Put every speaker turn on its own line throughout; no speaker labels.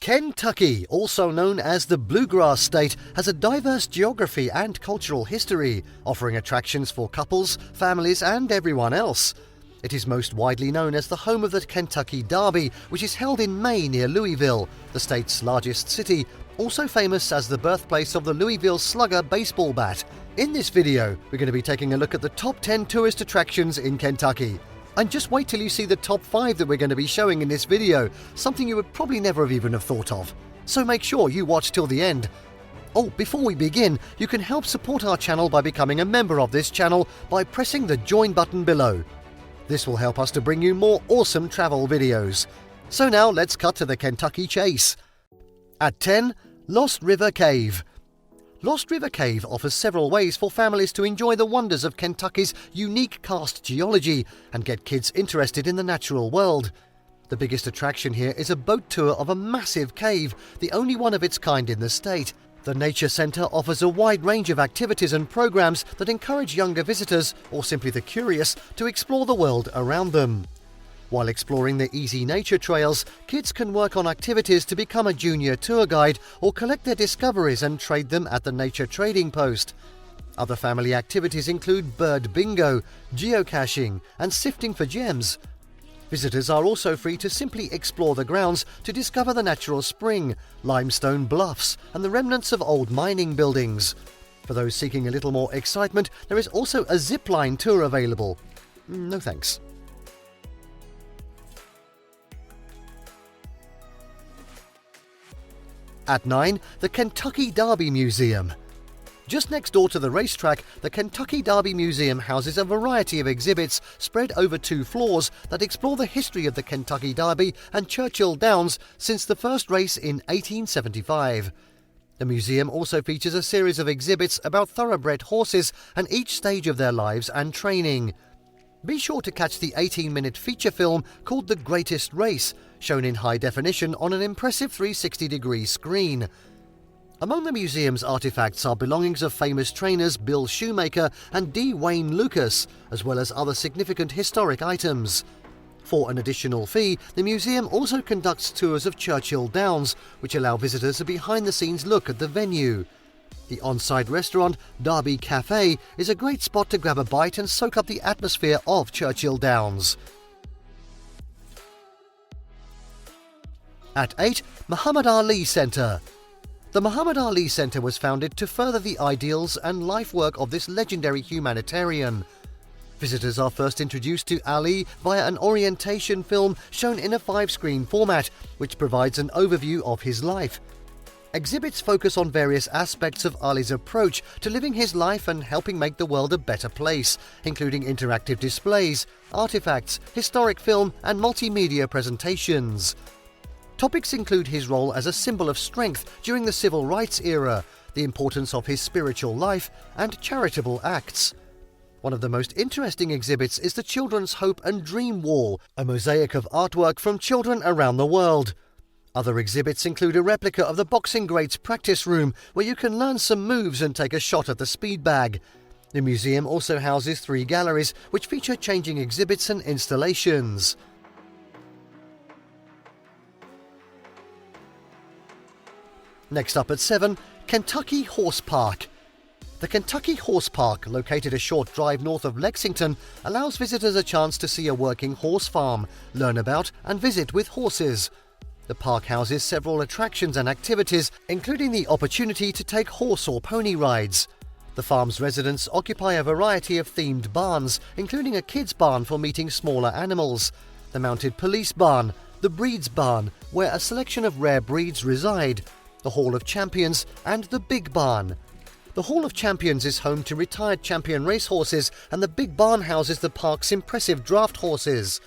Kentucky, also known as the Bluegrass State, has a diverse geography and cultural history, offering attractions for couples, families, and everyone else. It is most widely known as the home of the Kentucky Derby, which is held in May near Louisville, the state's largest city, also famous as the birthplace of the Louisville Slugger baseball bat. In this video, we're going to be taking a look at the top 10 tourist attractions in Kentucky. And just wait till you see the top 5 that we're going to be showing in this video, something you would probably never have even have thought of. So make sure you watch till the end. Oh, before we begin, you can help support our channel by becoming a member of this channel by pressing the join button below. This will help us to bring you more awesome travel videos. So now let's cut to the Kentucky chase. At 10, Lost River Cave. Lost River Cave offers several ways for families to enjoy the wonders of Kentucky's unique karst geology and get kids interested in the natural world. The biggest attraction here is a boat tour of a massive cave, the only one of its kind in the state. The Nature Center offers a wide range of activities and programs that encourage younger visitors, or simply the curious, to explore the world around them. While exploring the easy nature trails, kids can work on activities to become a junior tour guide or collect their discoveries and trade them at the nature trading post. Other family activities include bird bingo, geocaching, and sifting for gems. Visitors are also free to simply explore the grounds to discover the natural spring, limestone bluffs, and the remnants of old mining buildings. For those seeking a little more excitement, there is also a zipline tour available. No thanks. At 9, the Kentucky Derby Museum. Just next door to the racetrack, the Kentucky Derby Museum houses a variety of exhibits spread over 2 floors that explore the history of the Kentucky Derby and Churchill Downs since the first race in 1875. The museum also features a series of exhibits about thoroughbred horses and each stage of their lives and training. Be sure to catch the 18-minute feature film called The Greatest Race, shown in high definition on an impressive 360-degree screen. Among the museum's artifacts are belongings of famous trainers Bill Shoemaker and D. Wayne Lucas, as well as other significant historic items. For an additional fee, the museum also conducts tours of Churchill Downs, which allow visitors a behind-the-scenes look at the venue. The on-site restaurant, Derby Cafe, is a great spot to grab a bite and soak up the atmosphere of Churchill Downs. At 8, Muhammad Ali Center. The Muhammad Ali Center was founded to further the ideals and life work of this legendary humanitarian. Visitors are first introduced to Ali via an orientation film shown in a 5-screen format, which provides an overview of his life. Exhibits focus on various aspects of Ali's approach to living his life and helping make the world a better place, including interactive displays, artifacts, historic film, and multimedia presentations. Topics include his role as a symbol of strength during the civil rights era, the importance of his spiritual life, and charitable acts. One of the most interesting exhibits is the Children's Hope and Dream Wall, a mosaic of artwork from children around the world. Other exhibits include a replica of the boxing greats practice room, where you can learn some moves and take a shot at the speed bag. The museum also houses 3 galleries, which feature changing exhibits and installations. Next up at 7, Kentucky Horse Park. The Kentucky Horse Park, located a short drive north of Lexington, allows visitors a chance to see a working horse farm, learn about and visit with horses. The park houses several attractions and activities, including the opportunity to take horse or pony rides. The farm's residents occupy a variety of themed barns, including a kids' barn for meeting smaller animals, the mounted police barn, the breeds barn, where a selection of rare breeds reside, the Hall of Champions, and the Big Barn. The Hall of Champions is home to retired champion racehorses, and the Big Barn houses the park's impressive draft horses.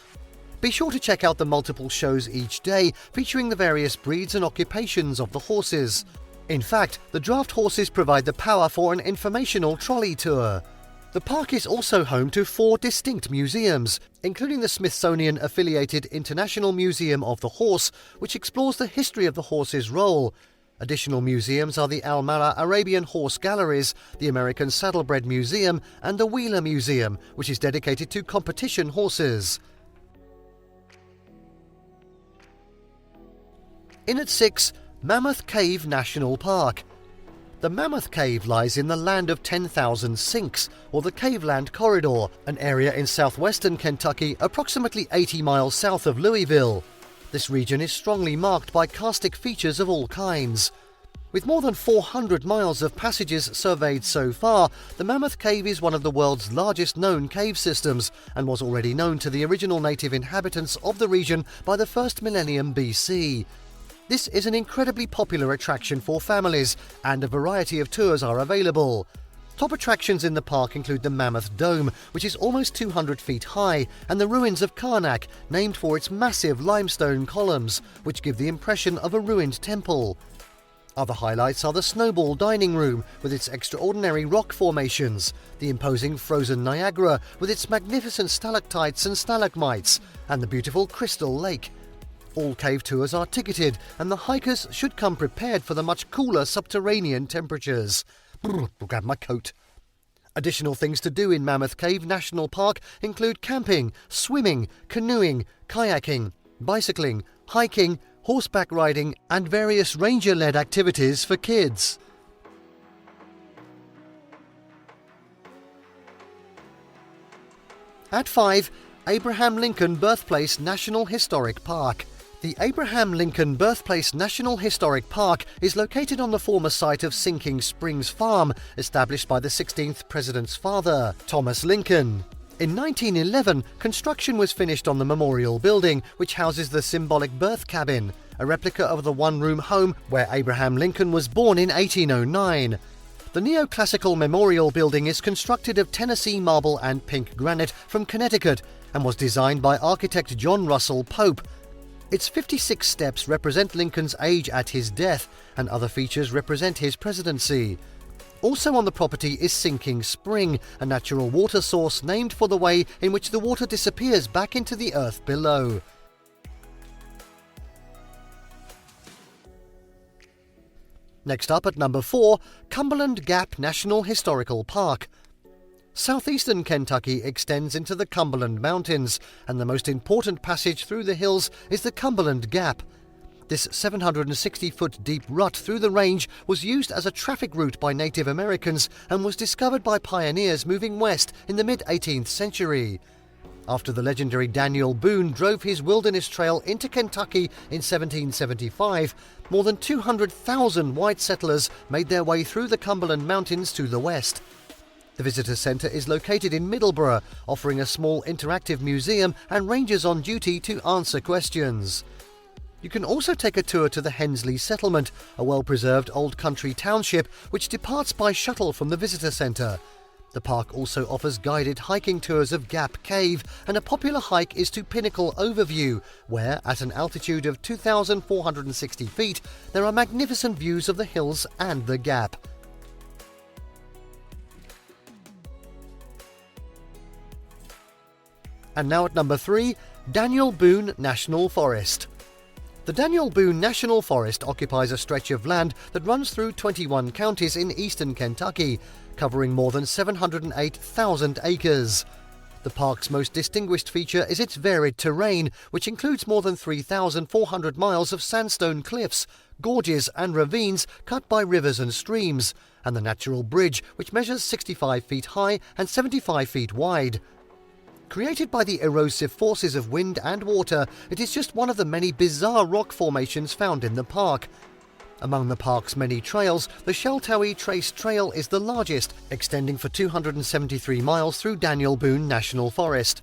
Be sure to check out the multiple shows each day featuring the various breeds and occupations of the horses. In fact, the draft horses provide the power for an informational trolley tour. The park is also home to 4 distinct museums, including the Smithsonian-affiliated International Museum of the Horse, which explores the history of the horse's role. Additional museums are the Almara Arabian Horse Galleries, the American Saddlebred Museum, and the Wheeler Museum, which is dedicated to competition horses. In at 6, Mammoth Cave National Park. The Mammoth Cave lies in the Land of 10,000 Sinks, or the Caveland Corridor, an area in southwestern Kentucky approximately 80 miles south of Louisville. This region is strongly marked by karstic features of all kinds. With more than 400 miles of passages surveyed so far, the Mammoth Cave is one of the world's largest known cave systems and was already known to the original native inhabitants of the region by the first millennium BC. This is an incredibly popular attraction for families, and a variety of tours are available. Top attractions in the park include the Mammoth Dome, which is almost 200 feet high, and the ruins of Karnak, named for its massive limestone columns, which give the impression of a ruined temple. Other highlights are the Snowball Dining Room, with its extraordinary rock formations, the imposing frozen Niagara, with its magnificent stalactites and stalagmites, and the beautiful Crystal Lake. All cave tours are ticketed, and the hikers should come prepared for the much cooler subterranean temperatures. I'll grab my coat. Additional things to do in Mammoth Cave National Park include camping, swimming, canoeing, kayaking, bicycling, hiking, horseback riding, and various ranger-led activities for kids. At 5, Abraham Lincoln Birthplace National Historic Park. The Abraham Lincoln Birthplace National Historic Park is located on the former site of Sinking Springs Farm, established by the 16th President's father, Thomas Lincoln. In 1911, construction was finished on the memorial building, which houses the symbolic birth cabin, a replica of the one-room home where Abraham Lincoln was born in 1809. The neoclassical memorial building is constructed of Tennessee marble and pink granite from Connecticut and was designed by architect John Russell Pope. Its 56 steps represent Lincoln's age at his death, and other features represent his presidency. Also on the property is Sinking Spring, a natural water source named for the way in which the water disappears back into the earth below. Next up at number 4, Cumberland Gap National Historical Park. Southeastern Kentucky extends into the Cumberland Mountains, and the most important passage through the hills is the Cumberland Gap. This 760-foot deep rut through the range was used as a traffic route by Native Americans and was discovered by pioneers moving west in the mid-18th century. After the legendary Daniel Boone drove his wilderness trail into Kentucky in 1775, more than 200,000 white settlers made their way through the Cumberland Mountains to the west. The visitor centre is located in Middleborough, offering a small interactive museum and rangers on duty to answer questions. You can also take a tour to the Hensley Settlement, a well-preserved old country township which departs by shuttle from the visitor centre. The park also offers guided hiking tours of Gap Cave, and a popular hike is to Pinnacle Overview, where, at an altitude of 2,460 feet, there are magnificent views of the hills and the Gap. And now at number 3, Daniel Boone National Forest. The Daniel Boone National Forest occupies a stretch of land that runs through 21 counties in eastern Kentucky, covering more than 708,000 acres. The park's most distinguished feature is its varied terrain, which includes more than 3,400 miles of sandstone cliffs, gorges and ravines cut by rivers and streams, and the natural bridge, which measures 65 feet high and 75 feet wide. Created by the erosive forces of wind and water, it is just one of the many bizarre rock formations found in the park. Among the park's many trails, the Sheltowee Trace Trail is the largest, extending for 273 miles through Daniel Boone National Forest.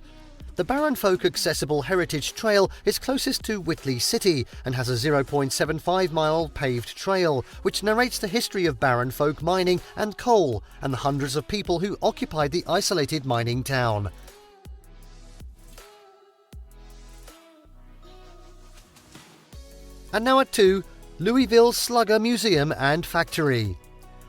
The Barren Folk Accessible Heritage Trail is closest to Whitley City and has a 0.75-mile paved trail, which narrates the history of Barren Folk mining and coal and the hundreds of people who occupied the isolated mining town. And now at 2, Louisville Slugger Museum and Factory.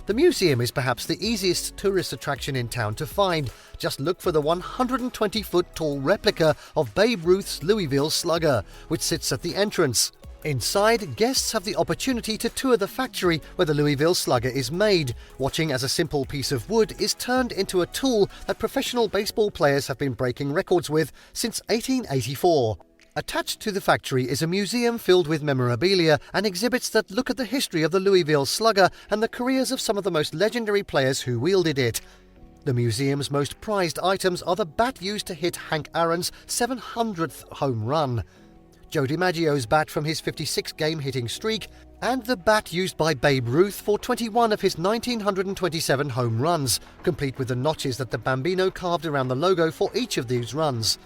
The museum is perhaps the easiest tourist attraction in town to find. Just look for the 120-foot tall replica of Babe Ruth's Louisville Slugger, which sits at the entrance. Inside, guests have the opportunity to tour the factory where the Louisville Slugger is made, watching as a simple piece of wood is turned into a tool that professional baseball players have been breaking records with since 1884. Attached to the factory is a museum filled with memorabilia and exhibits that look at the history of the Louisville Slugger and the careers of some of the most legendary players who wielded it. The museum's most prized items are the bat used to hit Hank Aaron's 700th home run, Joe DiMaggio's bat from his 56-game hitting streak, and the bat used by Babe Ruth for 21 of his 1927 home runs, complete with the notches that the Bambino carved around the logo for each of these runs.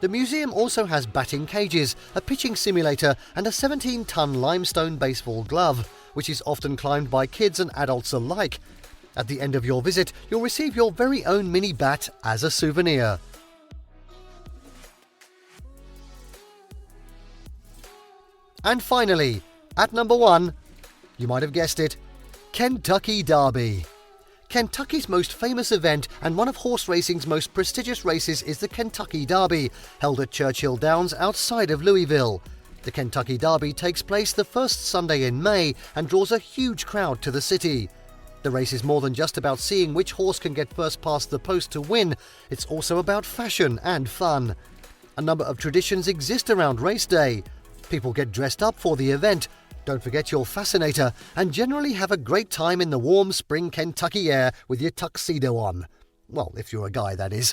The museum also has batting cages, a pitching simulator, and a 17-ton limestone baseball glove, which is often climbed by kids and adults alike. At the end of your visit, you'll receive your very own mini bat as a souvenir. And finally, at number 1, you might have guessed it, Kentucky Derby. Kentucky's most famous event and one of horse racing's most prestigious races is the Kentucky Derby, held at Churchill Downs outside of Louisville. The Kentucky Derby takes place the first Sunday in May and draws a huge crowd to the city. The race is more than just about seeing which horse can get first past the post to win, it's also about fashion and fun. A number of traditions exist around race day. People get dressed up for the event, don't forget your fascinator, and generally have a great time in the warm spring Kentucky air with your tuxedo on. Well, if you're a guy, that is.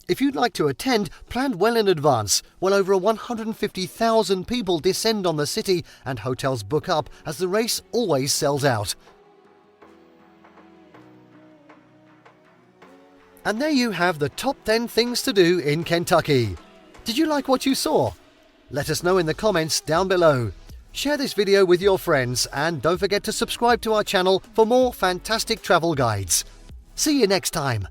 If you'd like to attend, plan well in advance. Well over 150,000 people descend on the city and hotels book up as the race always sells out. And there you have the top 10 things to do in Kentucky. Did you like what you saw? Let us know in the comments down below. Share this video with your friends and don't forget to subscribe to our channel for more fantastic travel guides. See you next time.